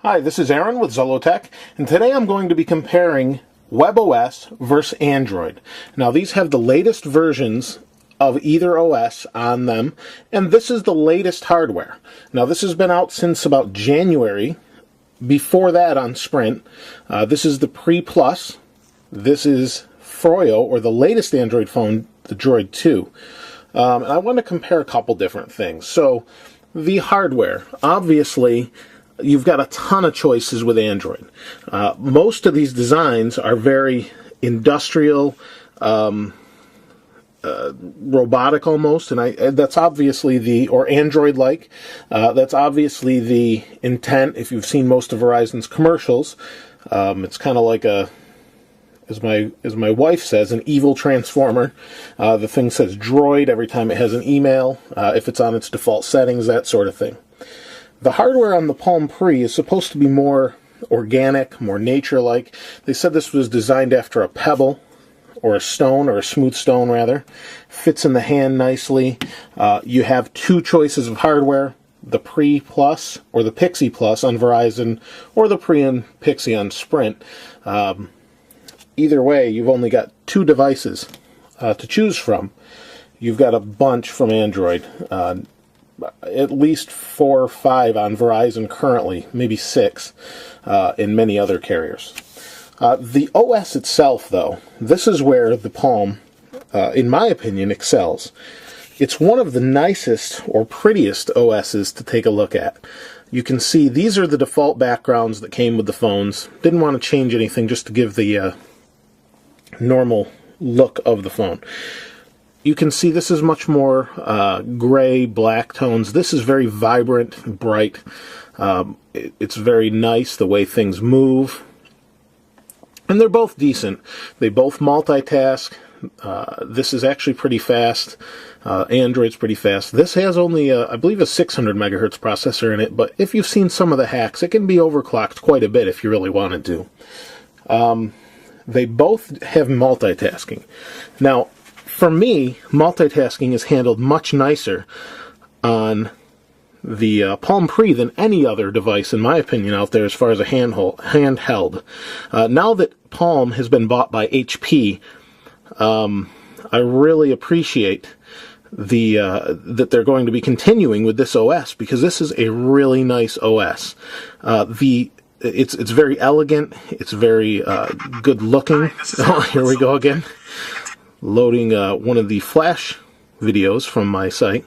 Hi, this is Aaron with Zollotech, and today I'm going to be comparing WebOS versus Android. Now, these have the latest versions of either OS on them, and this is the latest hardware. Now, this has been out since about January. Before that on Sprint, this is the Pre-Plus. This is Froyo, or the latest Android phone, the Droid 2. And I want to compare a couple different things. So, the hardware, obviously, you've got a ton of choices with Android. Most of these designs are very industrial, robotic almost, and that's obviously or Android-like. That's obviously the intent. If you've seen most of Verizon's commercials, it's kind of like as my wife says, an evil transformer. The thing says droid every time it has an email, if it's on its default settings, that sort of thing. The hardware on the Palm Pre is supposed to be more organic, more nature-like. They said this was designed after a pebble, or a stone, or a smooth stone, rather. Fits in the hand nicely. You have two choices of hardware, the Pre Plus or the Pixie Plus on Verizon, or the Pre and Pixie on Sprint. Either way, you've only got two devices to choose from. You've got a bunch from Android. At least 4 or 5 on Verizon currently, maybe 6 in many other carriers. The OS itself, though, this is where the Palm, in my opinion, excels. It's one of the nicest or prettiest OSs to take a look at. You can see these are the default backgrounds that came with the phones. Didn't want to change anything just to give the normal look of the phone. You can see this is much more gray, black tones. This is very vibrant, bright. It's very nice the way things move. And they're both decent. They both multitask. This is actually pretty fast. Android's pretty fast. This has only, I believe, a 600 megahertz processor in it, but if you've seen some of the hacks, it can be overclocked quite a bit if you really wanted to. They both have multitasking. Now, for me, multitasking is handled much nicer on the Palm Pre than any other device, in my opinion, out there as far as a handheld. Now that Palm has been bought by HP, I really appreciate that they're going to be continuing with this OS, because this is a really nice OS. It's very elegant. It's very good looking. Oh, here we go again. Loading one of the Flash videos from my site.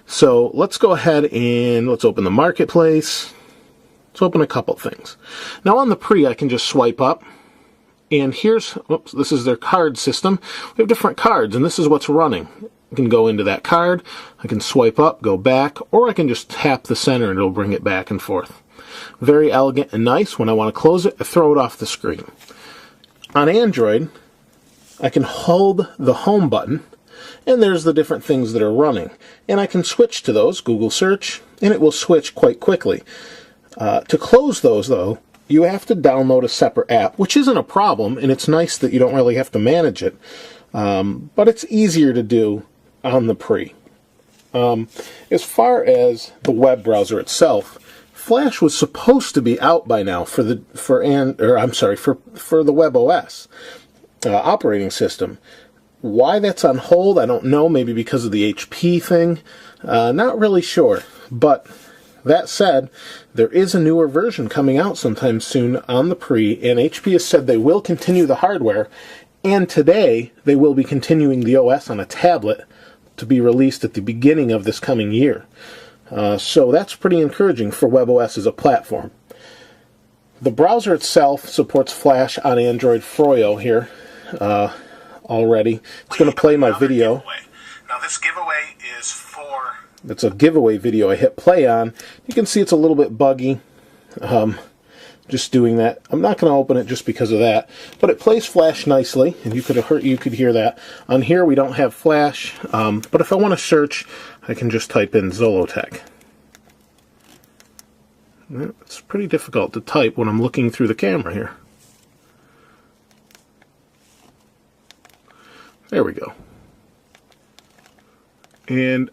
So let's go ahead and let's open the marketplace. Let's open a couple things. Now on the Pre, I can just swipe up, and this is their card system. We have different cards, and this is what's running. I can go into that card, I can swipe up, go back, or I can just tap the center and it'll bring it back and forth. Very elegant and nice. When I want to close it, I throw it off the screen. On Android, I can hold the home button, and there's the different things that are running. And I can switch to those, Google search, and it will switch quite quickly. To close those, though, you have to download a separate app, which isn't a problem, and it's nice that you don't really have to manage it. But it's easier to do on the Pre. As far as the web browser itself, Flash was supposed to be out by now for the WebOS operating system. Why that's on hold, I don't know. Maybe because of the HP thing. Not really sure. But that said, there is a newer version coming out sometime soon on the Pre, and HP has said they will continue the hardware, and today they will be continuing the OS on a tablet to be released at the beginning of this coming year. So that's pretty encouraging for WebOS as a platform. The browser itself supports Flash on Android Froyo here already. It's going to play my video. Giveaway. Now this giveaway is for... It's a giveaway video I hit play on. You can see it's a little bit buggy. Just doing that. I'm not going to open it just because of that. But it plays Flash nicely, and you could hear that. On here we don't have Flash, but if I want to search, I can just type in Zollotech. It's pretty difficult to type when I'm looking through the camera here. There we go. And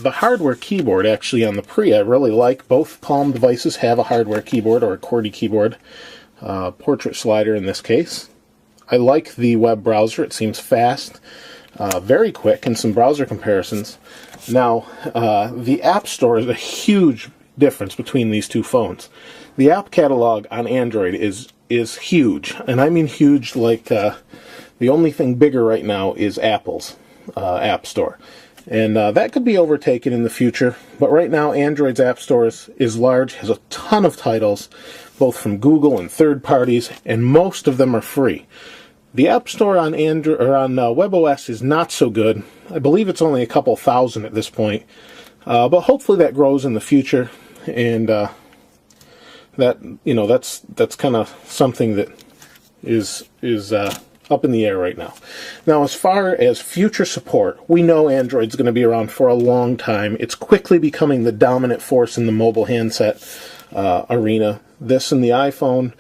The hardware keyboard actually on the Pre I really like. Both Palm devices have a hardware keyboard, or a QWERTY keyboard, portrait slider in this case. I like the web browser. It seems fast, very quick, and some browser comparisons. Now, the App Store is a huge difference between these two phones. The app catalog on Android is huge, and I mean huge like the only thing bigger right now is Apple's App Store. And that could be overtaken in the future, but right now Android's App Store is large, has a ton of titles, both from Google and third parties, and most of them are free. The App Store on Android or on WebOS is not so good. I believe it's only a couple thousand at this point, but hopefully that grows in the future, and that that's kind of something that is up in the air right now. Now, as far as future support, we know Android's going to be around for a long time. It's quickly becoming the dominant force in the mobile handset arena. This and the iPhone,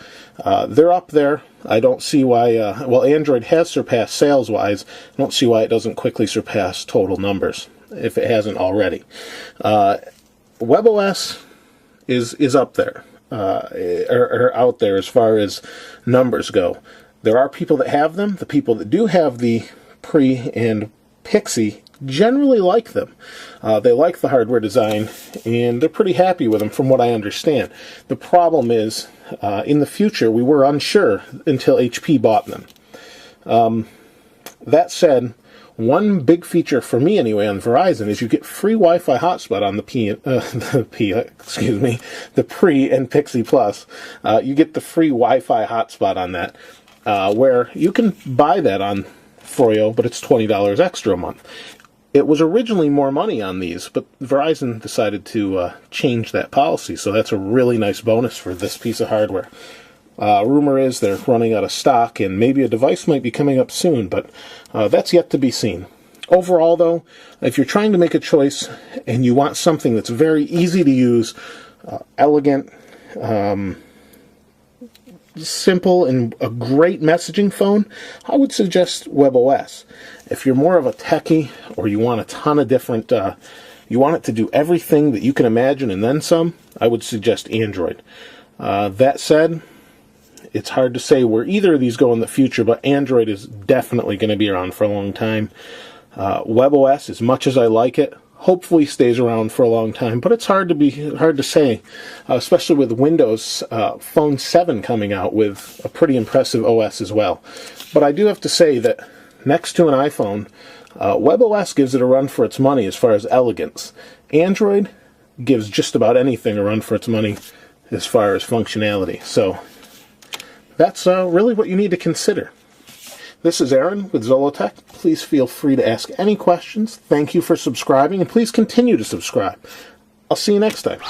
they're up there. I don't see why, well, Android has surpassed sales-wise. I don't see why it doesn't quickly surpass total numbers, if it hasn't already. WebOS is up there, or out there as far as numbers go. There are people that have them. The people that do have the Pre and Pixie generally like them. They like the hardware design, and they're pretty happy with them from what I understand. The problem is, in the future, we were unsure until HP bought them. That said, one big feature for me anyway on Verizon is you get free Wi-Fi hotspot on the the Pre and Pixie Plus. You get the free Wi-Fi hotspot on that, where you can buy that on Froyo, but it's $20 extra a month. It was originally more money on these, but Verizon decided to change that policy, so that's a really nice bonus for this piece of hardware. Rumor is they're running out of stock, and maybe a device might be coming up soon, but that's yet to be seen. Overall, though, if you're trying to make a choice and you want something that's very easy to use, elegant, simple, and a great messaging phone, I would suggest WebOS. If you're more of a techie, or you want a ton of different, you want it to do everything that you can imagine and then some, I would suggest Android. That said, it's hard to say where either of these go in the future, but Android is definitely going to be around for a long time. WebOS, as much as I like it, hopefully stays around for a long time, but it's hard to say, especially with Windows Phone 7 coming out with a pretty impressive OS as well. But I do have to say that next to an iPhone, WebOS gives it a run for its money as far as elegance. Android gives just about anything a run for its money as far as functionality. So that's really what you need to consider. This is Aaron with Zolotech. Please feel free to ask any questions. Thank you for subscribing, and please continue to subscribe. I'll see you next time.